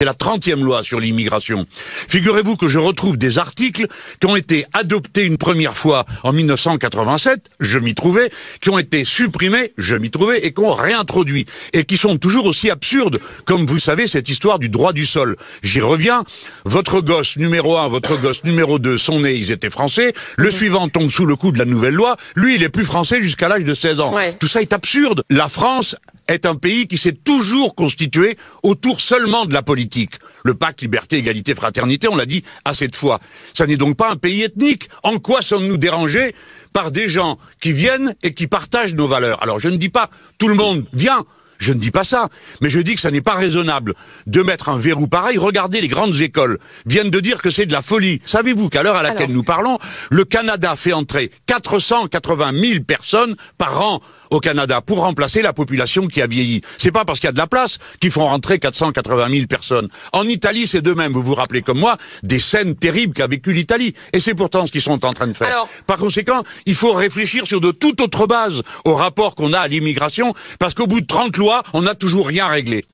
C'est la 30e loi sur l'immigration. Figurez-vous que je retrouve des articles qui ont été adoptés une première fois en 1987, je m'y trouvais, qui ont été supprimés, je m'y trouvais, et qui ont réintroduit, et qui sont toujours aussi absurdes, comme vous savez cette histoire du droit du sol. J'y reviens, votre gosse numéro 1, votre gosse numéro 2 sont nés, ils étaient français, le suivant tombe sous le coup de la nouvelle loi, lui il est plus français jusqu'à l'âge de 16 ans. Ouais. Tout ça est absurde. La France est un pays qui s'est toujours constitué autour seulement de la politique. Le pacte liberté, égalité, fraternité, on l'a dit assez de fois. Ça n'est donc pas un pays ethnique. En quoi sommes-nous dérangés par des gens qui viennent et qui partagent nos valeurs? Alors je ne dis pas tout le monde vient. Je ne dis pas ça, mais je dis que ça n'est pas raisonnable de mettre un verrou pareil. Regardez, les grandes écoles viennent de dire que c'est de la folie. Savez-vous qu'à l'heure à laquelle nous parlons, le Canada fait entrer 480 000 personnes par an au Canada pour remplacer la population qui a vieilli. C'est pas parce qu'il y a de la place qu'ils font rentrer 480 000 personnes. En Italie, c'est de même. Vous vous rappelez comme moi des scènes terribles qu'a vécu l'Italie. Et c'est pourtant ce qu'ils sont en train de faire. Par conséquent, il faut réfléchir sur de toute autre base au rapport qu'on a à l'immigration, parce qu'au bout de 30 lois, on n'a toujours rien réglé.